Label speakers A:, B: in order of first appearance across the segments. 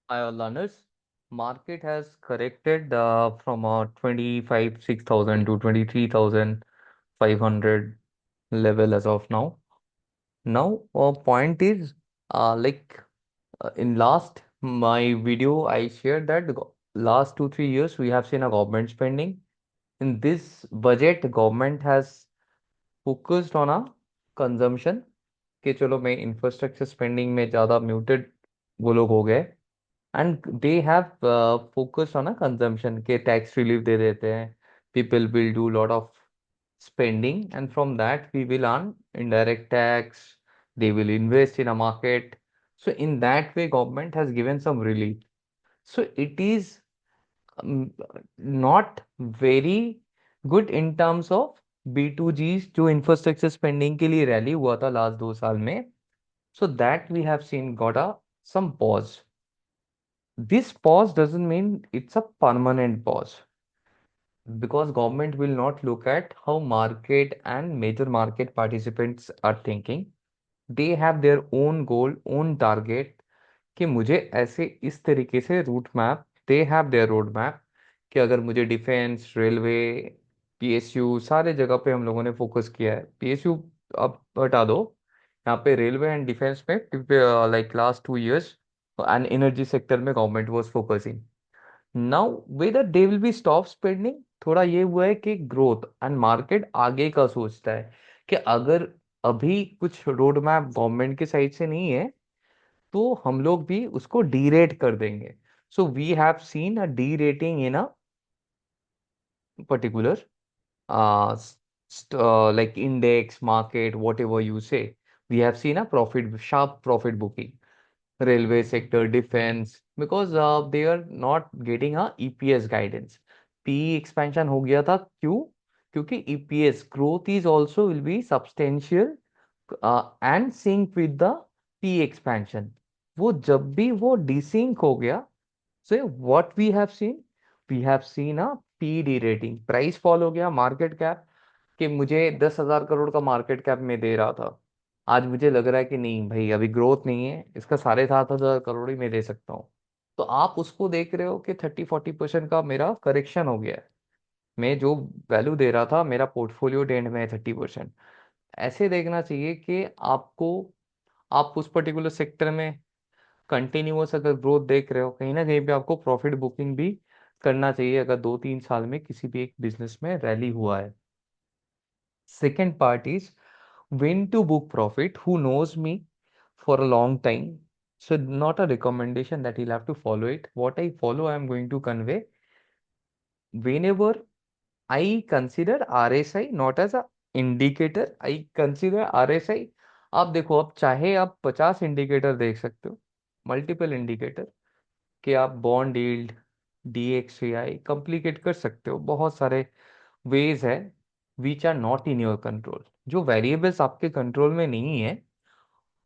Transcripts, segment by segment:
A: Hi, all learners. Market has corrected from 25 6,000 to 23,500 level as of now. Now, point is, in last my video, I shared that last 2 3 years we have seen a government spending. In this budget, government has focused on a consumption. कि चलो मैं infrastructure spending में ज़्यादा muted वो लोग हो गए and they have focus on a consumption के टैक्स रिलीफ दे देते हैं people will do lot of spending and from that we will earn indirect tax, they will invest in a market. So in that way government has given some relief. So it is um, not very good in terms of B2Gs जो infrastructure spending के लिए rally हुआ था last 2 साल में. So that we have seen got a some pause. This pause doesn't mean it's a permanent pause because government will not look at how market and major market participants are thinking. They have their own goal, own target कि मुझे ऐसे इस तरीके से route map they have there road map कि अगर मुझे defence railway PSU सारे जगह पे हम लोगों ने फोकस किया है. पीएसयू अब हटा दो. यहाँ पे रेलवे एंड डिफेंस में like last 2 years and energy sector में government was focusing. Now whether they will be stop spending थोड़ा ये हुआ है कि ग्रोथ एंड मार्केट आगे का सोचता है कि अगर अभी कुछ रोड मैप गवर्नमेंट के साइड से नहीं है तो हम लोग भी उसको डीरेट कर देंगे. So we have seen a derating in a particular like index market whatever you say. We have seen a profit sharp profit booking railway sector defense because they are not getting a EPS guidance. PE expansion हो गया था क्यों? क्योंकि EPS growth is also will be substantial and sync with the P expansion. वो जब भी वो desync हो गया, so what we have seen? We have seen a PD rating. Price fall हो गया मार्केट कैप कि मुझे 10,000 करोड़ का मार्केट कैप में दे रहा था. आज मुझे लग रहा है कि नहीं भाई अभी ग्रोथ नहीं है इसका 7,500 करोड़ ही मैं दे सकता हूँ. तो आप उसको देख रहे हो कि 30 40% का मेरा करेक्शन हो गया है. मैं जो वैल्यू दे रहा था मेरा पोर्टफोलियो डेंड में है 30%. ऐसे देखना चाहिए कि आपको आप उस पर्टिकुलर सेक्टर में कंटिन्यूअस अगर ग्रोथ देख रहे हो कहीं ना कहीं पे आपको प्रॉफिट बुकिंग भी करना चाहिए अगर 2 3 साल में किसी भी एक बिजनेस में रैली हुआ है. Second part is when to book profit, who knows me for a long time. So not a recommendation that he'll have to follow it. What I follow I am going to convey. Whenever I consider RSI not as a indicator, I consider RSI. आप देखो आप चाहे आप 50 indicator देख सकते हो multiple indicator कि आप बॉन्ड यील्ड DXY कॉम्प्लिकेट कर सकते हो बहुत सारे वेज है which are not in your control. जो वेरिएबल्स आपके कंट्रोल में नहीं है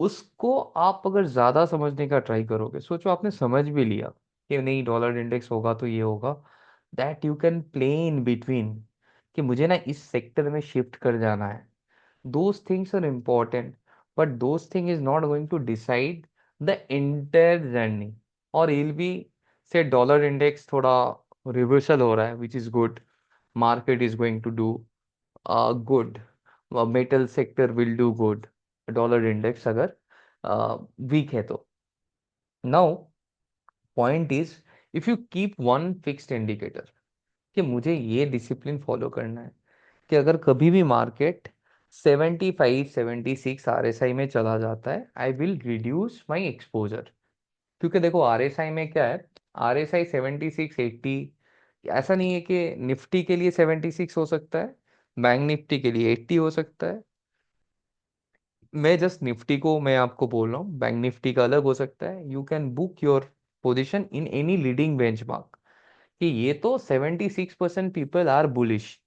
A: उसको आप अगर ज्यादा समझने का ट्राई करोगे सोचो आपने समझ भी लिया कि नहीं डॉलर इंडेक्स होगा तो ये होगा that you can play in between कि मुझे ना इस सेक्टर में शिफ्ट कर जाना है. those things are important but those thing is not going to decide the entire journey. और you'll be say dollar index थोड़ा रिवर्सल हो रहा है which is good. Market is going to do good. Metal sector will do good. Dollar index अगर week है तो. Now point is if you keep one fixed indicator कि मुझे ये डिसिप्लिन फॉलो करना है कि अगर कभी भी मार्केट 75 76 RSI में चला जाता है I will reduce my exposure. क्योंकि देखो RSI में क्या है RSI 76 80 ऐसा नहीं है कि निफ्टी के लिए 76 हो सकता है बैंक निफ्टी के लिए 80 हो सकता है. मैं जस्ट निफ्टी को मैं आपको बोल रहा हूँ बैंक निफ्टी का अलग हो सकता है. You can book your position in any leading benchmark कि ये तो 76% पीपल आर बुलिश.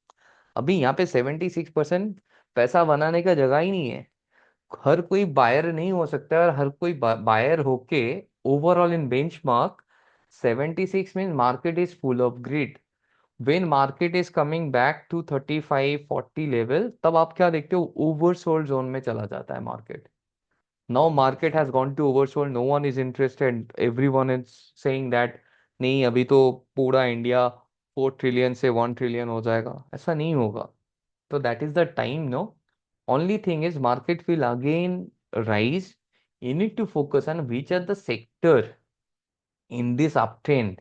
A: अभी यहाँ पे 76% पैसा बनाने का जगह ही नहीं है. हर कोई बायर नहीं हो सकता है और हर कोई बायर होके overall in benchmark 76 mean market is full of greed. When market is coming back to 35 40 level तब आप क्या देखते हो ओवरसोल्ड जोन में चला जाता है market. Now market has gone to oversold, no one is interested, everyone is saying that नहीं अभी तो पूरा इंडिया 4 ट्रिलियन से 1 ट्रिलियन हो जाएगा, ऐसा नहीं होगा. तो that is the time, no. Only thing is market will again rise. You need to focus on which are the sector in this uptrend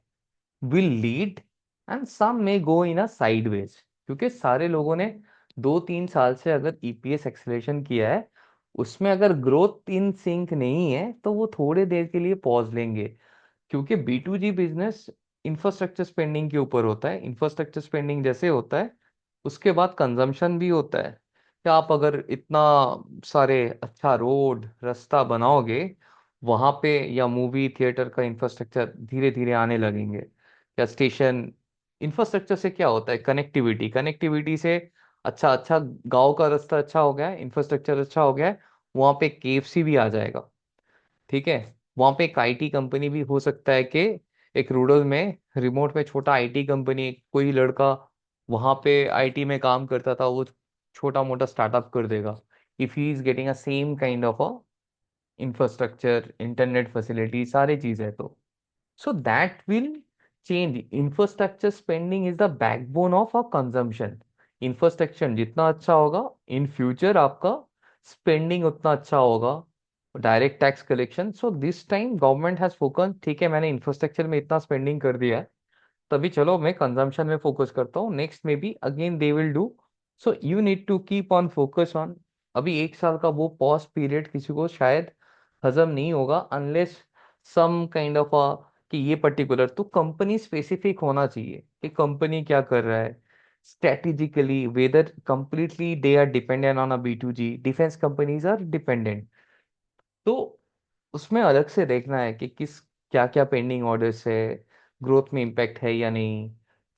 A: will lead and some may go in a sideways. क्योंकि सारे लोगों ने 2-3 साल से अगर EPS acceleration किया है, उसमें अगर ग्रोथ इन सिंक नहीं है तो वो थोड़े देर के लिए पॉज लेंगे. क्योंकि B2G बिजनेस इंफ्रास्ट्रक्चर स्पेंडिंग के ऊपर होता है. इंफ्रास्ट्रक्चर स्पेंडिंग जैसे होता है, उसके बाद कंजम्पशन भी होता है. कि आप अगर इतना सारे अच्छा रोड रास्ता बनाओगे वहां पे, या मूवी थिएटर का इंफ्रास्ट्रक्चर धीरे धीरे आने लगेंगे, या स्टेशन. इंफ्रास्ट्रक्चर से क्या होता है, कनेक्टिविटी. कनेक्टिविटी से अच्छा अच्छा गांव का रास्ता अच्छा हो गया है, इंफ्रास्ट्रक्चर अच्छा हो गया है, वहां पे केएफसी भी आ जाएगा. ठीक है. वहां पे एक आईटी कंपनी भी हो सकता है कि एक रूरल में रिमोट में छोटा आईटी कंपनी, कोई लड़का वहां पे आईटी में काम करता था, वो छोटा मोटा स्टार्टअप कर देगा if he is getting a same kind of a infrastructure, internet facility, सारी चीजें. तो so that will change. Infrastructure spending is the backbone of our consumption. Infrastructure जितना अच्छा होगा, in future आपका spending उतना अच्छा होगा. Direct tax collection. So this time government has focus, ठीक है मैंने इंफ्रास्ट्रक्चर में इतना स्पेंडिंग कर दिया है, तभी चलो मैं कंजम्पशन में फोकस करता हूँ, नेक्स्ट में भी again they will do. So you need to keep on focus on. अभी 1 साल का वो पॉज पीरियड किसी को शायद हजम नहीं होगा unless some kind of a, कि ये पर्टिकुलर तो कंपनी स्पेसिफिक होना चाहिए कि कंपनी क्या कर रहा है strategically, whether completely they are dependent on a B2G. Defence companies are dependent. तो उसमें अलग से देखना है कि किस क्या क्या पेंडिंग ऑर्डर्स है, ग्रोथ में इम्पैक्ट है या नहीं.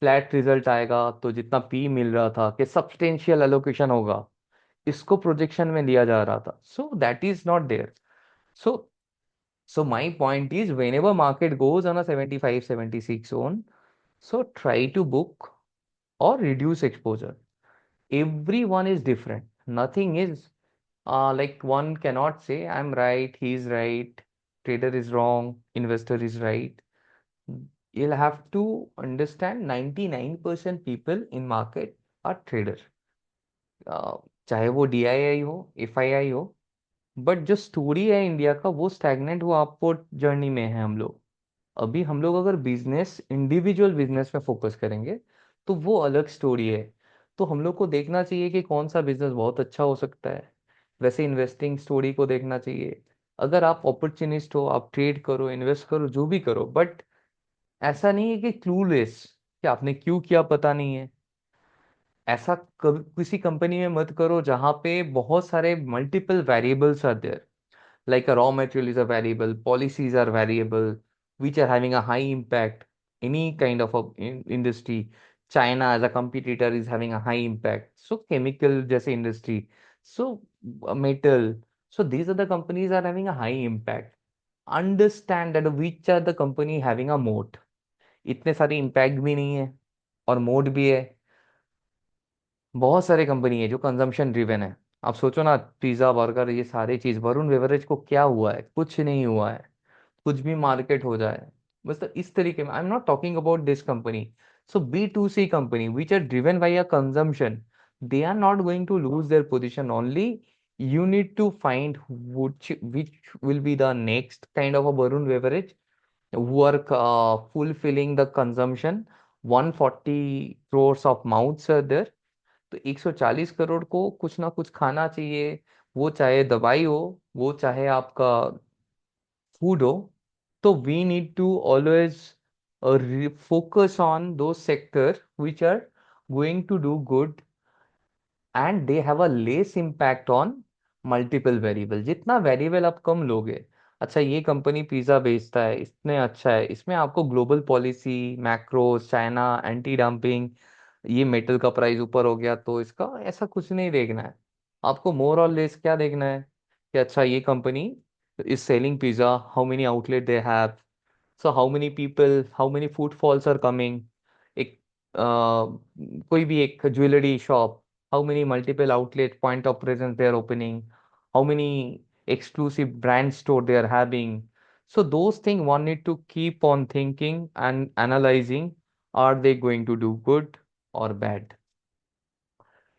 A: फ्लैट रिजल्ट आएगा तो जितना पी मिल रहा था कि सब्सटेंशियल एलोकेशन होगा, इसको प्रोजेक्शन में दिया जा रहा था, so that is not there. So so my point is whenever market goes on a 75-76 zone, so try to book or reduce exposure. Everyone is different. Nothing is like one cannot say I'm right, he's right, trader is wrong, investor is right. You'll have to understand 99% people in market are trader. uh, चाहे वो DII हो, FII हो, but जो story है India का वो stagnant, वो upward journey में है हम लोग. अभी हम लोग अगर बिजनेस, इंडिविजुअल बिजनेस में फोकस करेंगे तो वो अलग स्टोरी है. तो हम लोग को देखना चाहिए कि कौन सा बिजनेस बहुत अच्छा हो सकता है. वैसे इन्वेस्टिंग स्टोरी को देखना चाहिए. अगर आप अपॉर्चुनिस्ट हो, आप ट्रेड करो, इन्वेस्ट करो, जो भी करो, बट ऐसा नहीं है कि क्लूलेस, कि आपने क्यों किया पता नहीं है. ऐसा कभी किसी कंपनी में मत करो जहां पे बहुत सारे multiple variables are there. Like a raw material is a variable, policies are variable, which are having a high impact. Any kind of a industry, China as a competitor is having a high impact. So chemical जैसे industry, so metal. So these are the companies are having a high impact. Understand that which are the company having a moat. इतने सारे impact भी नहीं है और mode भी है. बहुत सारे कंपनी है जो कंजम्पशन ड्रिवन है. आप सोचो ना, पिज्जा बर्गर ये सारी चीज, वरुण बेवरेज को क्या हुआ है, कुछ नहीं हुआ है. कुछ भी मार्केट हो जाए, बस. तो इस तरीके में I am not talking about this company. So B2C company which are driven by a consumption, they are not going to lose their position. Only you need to find which will be the next kind of a Varun beverage who are fulfilling the consumption. 140 crores of mouths are there. तो 140 करोड़ को कुछ ना कुछ खाना चाहिए. वो चाहे दवाई हो, वो चाहे आपका फूड हो. तो we need to always focus on those sector which are going to do good and they have a less impact on multiple variable. जितना वेरिएबल आप कम लोगे. अच्छा ये कंपनी पिज्जा बेचता है, इतने अच्छा है, इसमें आपको global policy, macros, China, anti dumping, ये मेटल का प्राइस ऊपर हो गया तो इसका, ऐसा कुछ नहीं देखना है. आपको मोर और लेस क्या देखना है कि अच्छा ये company is selling pizza, how many outlet they have, so how many people, how many footfalls are coming. एक कोई भी एक jewellery shop, how many multiple outlet point of presence they are opening, how many exclusive brand store they are having. So those things one need to keep on thinking and analyzing, are they going to do good or bad?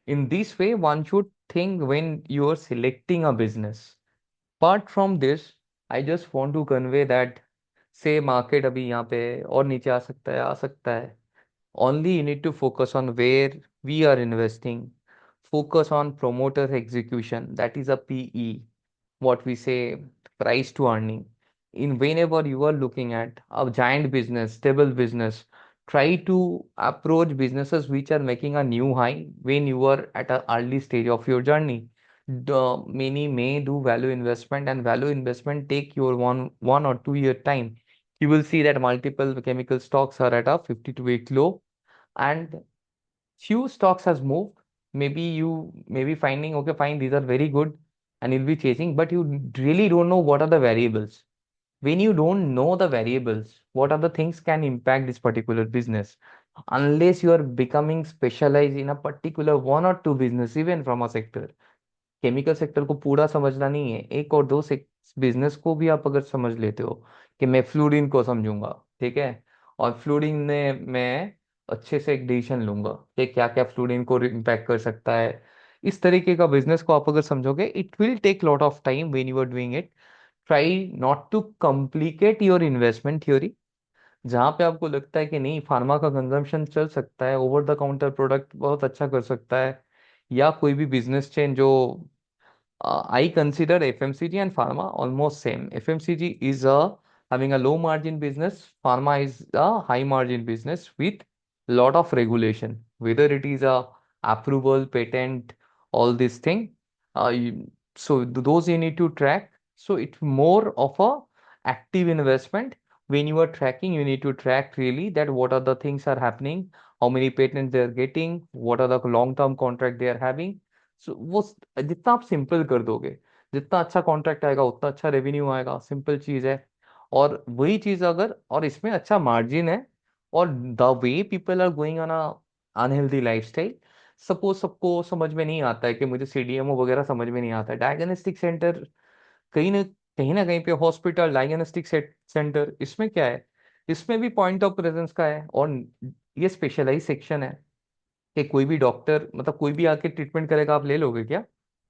A: In this way, one should think when you are selecting a business. Apart from this, I just want to convey that say market अभी यहाँ पे है और नीचे आ सकता है, आ सकता है. Only you need to focus on where we are investing. Focus on promoter execution. That is a PE, what we say, price to earning. In whenever you are looking at a giant business, stable business, try to approach businesses which are making a new high when you are at an early stage of your journey. Many may do value investment, and value investment take your one or 2 year time. You will see that multiple chemical stocks are at a 52-week low, and few stocks has moved. Maybe you may be finding, okay, fine, these are very good, and you'll be chasing, but you really don't know what are the variables. When you don't know the variables, what are the things can impact this particular business? Unless you are becoming specialized in a particular one or two business, even from a sector. Chemical sector को पूरा समझना नहीं है, एक और दो business को भी आप अगर समझ लेते हो कि मैं फ्लूरिन को समझूंगा, ठीक है, और फ्लूरिन ने मैं अच्छे से एक डिसीजन लूंगा कि क्या क्या फ्लूरिन को इम्पैक्ट कर सकता है. इस तरीके का बिजनेस को आप अगर समझोगे, it will take lot of time when you are doing it. Try not to complicate your investment theory. जहां पे आपको लगता है कि नहीं, फार्मा का कंजम्पशन चल सकता है, ओवर द काउंटर प्रोडक्ट बहुत अच्छा कर सकता है, या कोई भी बिजनेस चेन जो I consider FMCG and pharma almost same. FMCG is a having a low margin business. Pharma is a high margin business with lot of regulation. Whether it is a approval, patent, all this thing. So those you need to track. So it's more of a active investment. When you are tracking, you need to track really that what are the things are happening, how many patents they are getting, what are the long term contract they are having. वो जितना आप simple कर दोगे, जितना अच्छा contract आएगा उतना अच्छा रेवेन्यू आएगा. सिंपल चीज है. और वही चीज अगर, और इसमें अच्छा मार्जिन है, और the way people are going on a unhealthy lifestyle. Suppose सबको समझ में नहीं आता है कि मुझे सीडीएमओ वगैरह समझ में नहीं आता है, डायग्नोस्टिक सेंटर कहीं ना कहीं पे हॉस्पिटल, डायग्नोस्टिक सेंटर, इसमें क्या है, इसमें भी पॉइंट ऑफ प्रेजेंस का है, और ये स्पेशलाइज सेक्शन है कि कोई भी डॉक्टर, मतलब कोई भी आके ट्रीटमेंट करेगा, आप ले लोगे क्या?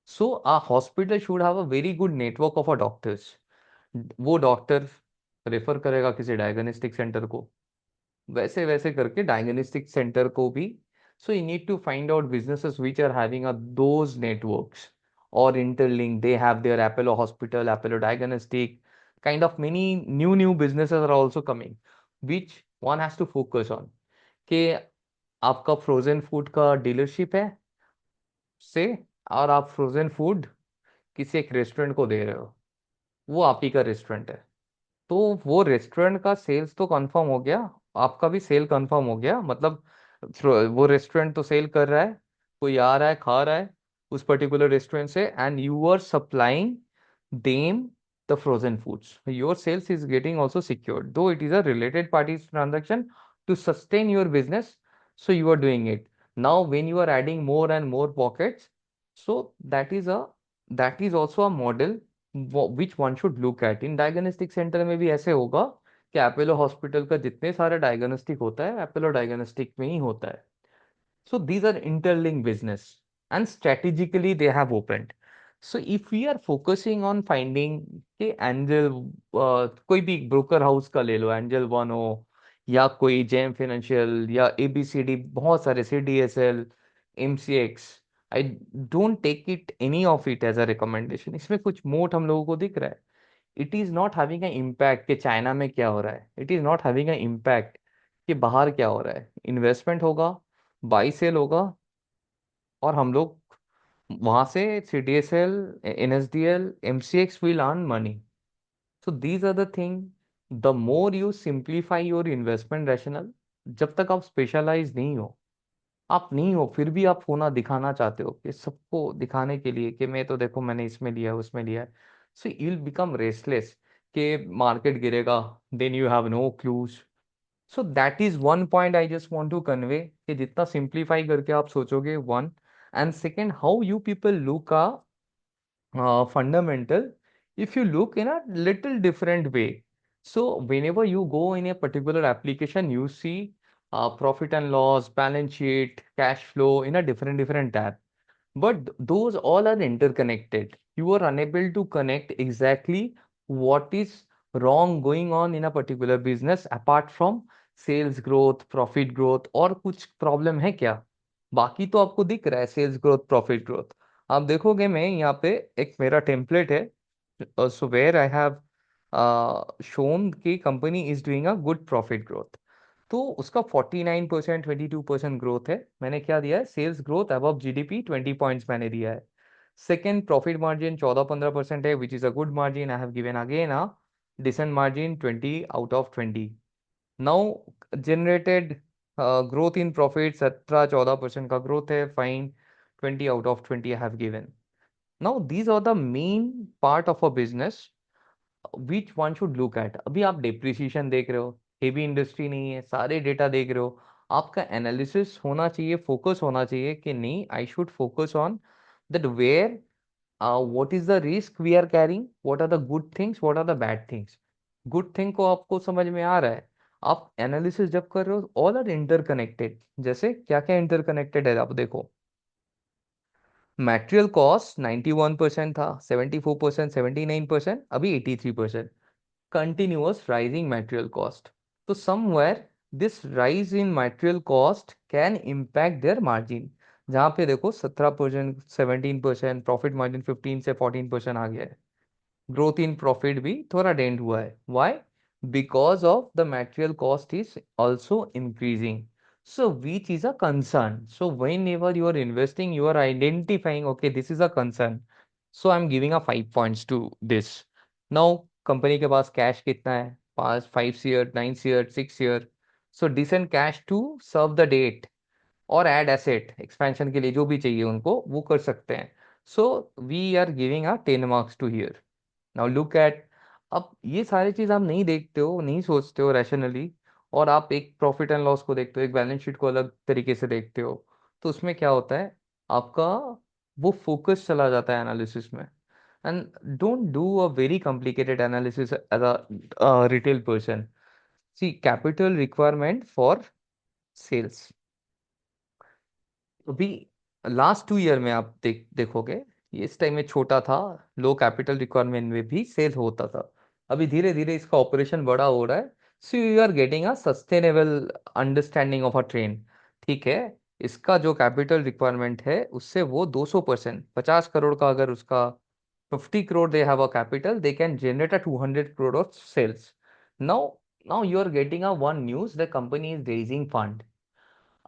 A: So a hospital should have a very good network of a doctors. वो डॉक्टर रेफर करेगा किसी डायग्नोस्टिक सेंटर को, वैसे वैसे करके डायग्नोस्टिक सेंटर को भी. So you need to find out businesses which are having those networks और interlink. They have there Apollo hospital, Apollo diagnostic, kind of many new businesses are also coming, which one has to focus on. कि आपका frozen food का dealership है से, और आप frozen food किसी एक रेस्टोरेंट को दे रहे हो, वो आप ही का रेस्टोरेंट है, तो वो रेस्टोरेंट का सेल्स तो कंफर्म हो गया, आपका भी सेल कंफर्म हो गया. मतलब वो रेस्टोरेंट तो सेल कर रहा है, कोई आ रहा है खा रहा है उस पर्टिकुलर रेस्टोरेंट से, and you are supplying them the frozen foods. Your sales is getting also secured, though it is a related parties transaction to sustain your business. So you are doing it. Now, when you are adding more and more pockets, so that is also a model which one should look at. In diagnostic center में भी ऐसे होगा कि Apollo hospital का जितने सारे diagnostic होता है, अपोलो डायग्नोस्टिक में ही होता है. So these are interlinked business, and strategically they have opened. So if we are focusing on finding कि एंजल, कोई भी ब्रोकर हाउस का ले लो, एंजल वन हो, या कोई जेम फाइनेंशियल, या एबीसीडी, बहुत सारे, CDSL, MCX, I don't take it any of it as a recommendation. इसमें कुछ मोट हम लोगों को दिख रहा है. It is not having a impact कि चाइना में क्या हो रहा है. It is not having a impact कि बाहर क्या हो रहा है. इन्वेस्टमेंट होगा, बाई सेल होगा, और हम लोग वहां से CDSL, NSDL, MCX will earn money. So these are the thing. The more you simplify your investment rational, जब तक आप स्पेशलाइज नहीं हो, आप नहीं हो, फिर भी आप होना दिखाना चाहते हो कि सबको दिखाने के लिए कि मैं तो देखो मैंने इसमें लिया है, उसमें लिया है. So you will become restless कि मार्केट गिरेगा, then you have no clues. So that is one point I just want to convey कि जितना सिंप्लीफाई करके आप सोचोगे, one. And second, how you people look a fundamental, if you look in a little different way. So whenever you go in a particular application, you see profit and loss, balance sheet, cash flow in a different tab. But those all are interconnected. You are unable to connect exactly what is wrong going on in a particular business apart from sales growth, profit growth और कुछ problem है क्या? बाकी तो आपको दिख रहा है सेल्स ग्रोथ, प्रॉफिट ग्रोथ. आप देखोगे मैं यहाँ पे एक मेरा टेम्पलेट है. So where I have shown कि company is doing a good profit growth. तो उसका 49%, 22% ग्रोथ है. मैंने क्या दिया है? Sales growth above GDP 20 points मैंने दिया है. सेकेंड, प्रॉफिट मार्जिन 14-15% है, which is a good margin. I have given again a decent margin 20/20. Now generated growth in profit 17-14% का ग्रोथ है, fine. 20/20 I have given. Now these are the main part of a business which one should look at. अभी आप depreciation देख रहे हो, heavy industry नहीं है, सारे डेटा देख रहे हो. आपका एनालिसिस होना चाहिए, फोकस होना चाहिए कि नहीं, I should focus on that where what is the risk we are carrying, what are the good things, what are the bad things. Good thing को आपको समझ में आ रहा है. आप एनालिसिस जब कर रहे हो, ऑल आर इंटरकनेक्टेड. जैसे क्या क्या इंटरकनेक्टेड है आप देखो. मटेरियल कॉस्ट 91% था, 74%, 79%, अभी 83%. continuous rising material cost. So somewhere this rise in material cost can impact their margin. जहाँ पे देखो 17%, 17%, प्रॉफिट मार्जिन 15 से 14% आ गया है. ग्रोथ इन प्रॉफिट भी थोड़ा डेंट हुआ है. Why? Because of the material cost is also increasing. So which is a concern. So whenever you are investing, you are identifying, okay, this is a concern. So I'm giving a 5 points to this. Now company के पास cash कितना है? 5 5 year, 9 year, 6 year. So decent cash to serve the debt और add asset expansion के लिए जो भी चाहिए उनको वो कर सकते हैं. So we are giving a 10 marks to here. Now look at. अब ये सारी चीज आप नहीं देखते हो, नहीं सोचते हो रैशनली, और आप एक प्रॉफिट एंड लॉस को देखते हो, एक बैलेंस शीट को अलग तरीके से देखते हो. तो उसमें क्या होता है? आपका वो फोकस चला जाता है एनालिसिस में. And don't do a very complicated analysis as a retail person. See capital requirement for sales. अभी लास्ट 2 ईयर में आप देखोगे, ये इस टाइम में छोटा था, लो कैपिटल रिक्वायरमेंट में भी सेल होता था. अभी धीरे धीरे इसका ऑपरेशन बड़ा हो रहा है. So you are getting a sustainable understanding of a trend. ठीक है. इसका जो कैपिटल रिक्वायरमेंट है उससे वो 200%, 50 करोड़ का अगर उसका 50 crore they have a capital, they can generate a 200 crore of sales. Now you are getting a one news, the company is raising fund.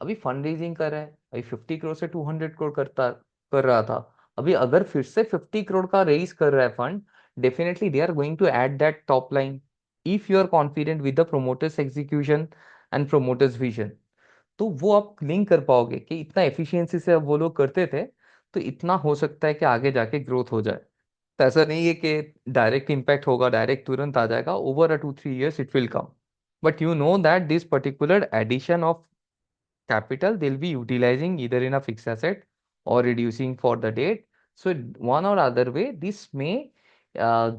A: अभी फंड रेजिंग कर रहा है. अभी 50 करोड़ से 200 करोड़ कर रहा था. अभी अगर फिर से 50 करोड़ का रेज कर रहा है fund, definitely they are going to add that top line. If you are confident with the promoters execution and promoters vision, तो वो आप लिंक कर पाओगे कि इतना एफिशिएंसी से अब वो लोग करते थे, तो इतना हो सकता है कि आगे जाके ग्रोथ हो जाए. तो ऐसा नहीं है कि डायरेक्ट इम्पैक्ट होगा, डायरेक्ट तुरंत आ जाएगा. Over a 2 3 years it will come. But you know that this particular addition of capital they'll be utilizing either in a fixed asset or reducing for the debt. So one or other way, this may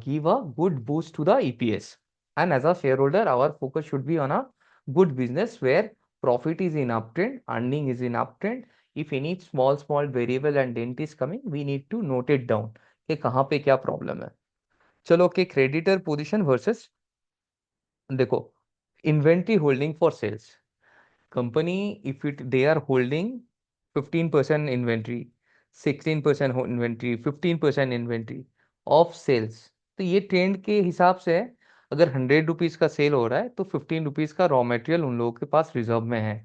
A: give a good boost to the EPS. And as a shareholder, our focus should be on a good business where profit is in uptrend, earning is in uptrend. If any small variable and dent is coming, we need to note it down कि कहाँ पे क्या problem है. चलो कि creditor position versus, देखो, inventory holding for sales. company, if it they are holding 15% inventory, 16% inventory, 15% inventory of sales, तो ये ट्रेंड के हिसाब से है. अगर 100 रुपीज का सेल हो रहा है तो 15 रुपीज का रॉ मटेरियल उन लोगों के पास रिजर्व में है.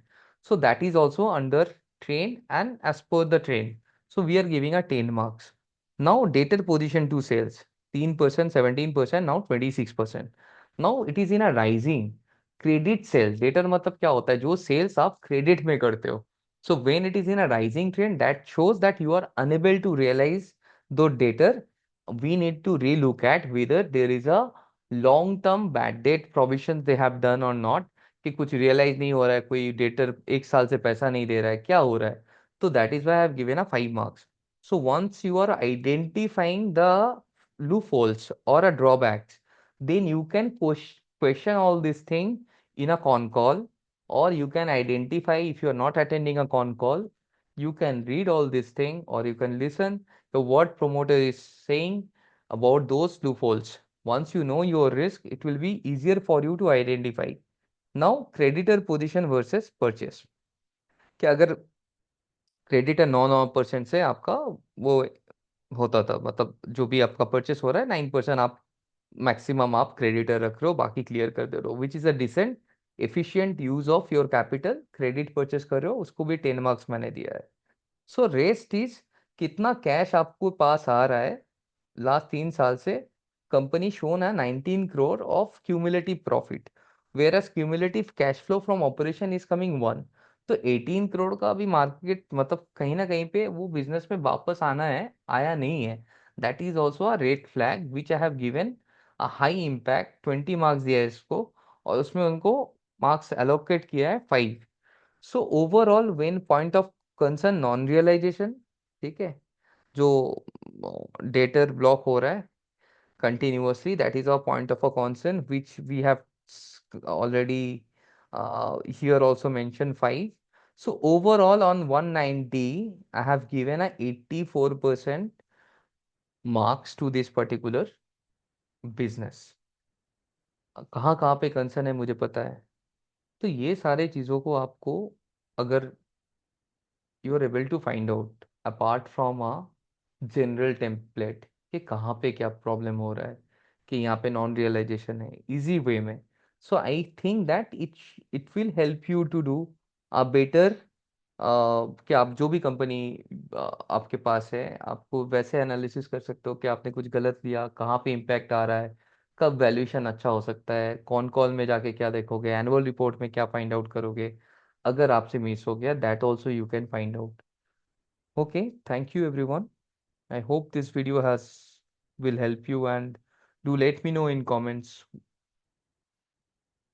A: So that is also under trend and as per the trend. So we are giving a 10 marks. Now debtor position to sales 3%, 17%, now 26%. Now it is in a rising. Credit sales, debtor मतलब क्या होता है? जो sales आप credit में करते हो. So when it is in a rising trend, that shows that you are unable to realise those debtor. We need to relook at whether there is a long term bad debt provision they have done और not, कि कुछ realise नहीं हो रहा है, कोई debtor 1 साल से पैसा नहीं दे रहा है, क्या हो रहा है. तो that is why I have given a 5 marks. So once you are identifying the loopholes or a drawbacks, then you can question all this thing in a con call, or you can identify if you're not attending a con call, you can read all this thing, or you can listen to what promoter is saying about those loopholes. Once you know your risk, it will be easier for you to identify. Now, creditor position versus purchase. कि अगर creditor 9% से आपका वो होता था, मतलब जो भी आपका परचेस हो रहा है 9% आप मैक्सिमम आप क्रेडिटर रख रहे हो, बाकी क्लियर कर दे रहे हो, which is a decent efficient use of your capital. Credit purchase कर रहे हो, उसको भी 10 मार्क्स मैंने दिया है। सो रेस्ट इज कितना कैश आपको पास आ रहा है। लास्ट 3 साल से कंपनी शोन है 19 crore of cumulative profit, whereas cumulative cash flow from operation is coming 1। तो 18 करोड़ का भी मार्केट, मतलब कहीं ना कहीं पे वो बिजनेस में वापस आना है, आया नहीं है। That is also a red flag which I have given a high impact 20 marks दिया है इसको, और उसमें उनको मार्क्स एलोकेट किया है 5। So overall when point of concern non realisation, ठीक है, जो डेटर ब्लॉक हो रहा है continuously, that is our point of a concern which we have already here also mentioned 5. So overall on 190 I have given a 84% marks to this particular business। कहाँ कहाँ पे concern है मुझे पता है। तो ये सारे चीज़ों को आपको, अगर you are able to find out apart from a general template कि कहाँ पे क्या प्रॉब्लम हो रहा है, कि यहाँ पे नॉन रियलाइजेशन है इजी वे में, so I think that it will help you to do a better, कि आप जो भी कंपनी आपके पास है, आपको वैसे एनालिसिस कर सकते हो कि आपने कुछ गलत लिया, कहाँ पे इम्पैक्ट आ रहा है, कब वैल्यूएशन अच्छा हो सकता है, कौन कॉल में जाके क्या देखोगे, एनुअल रिपोर्ट में क्या फाइंड आउट करोगे, अगर आपसे मिस हो गया, that also you can find out. Okay, thank you everyone. I hope this video has will help you, and do let me know in comments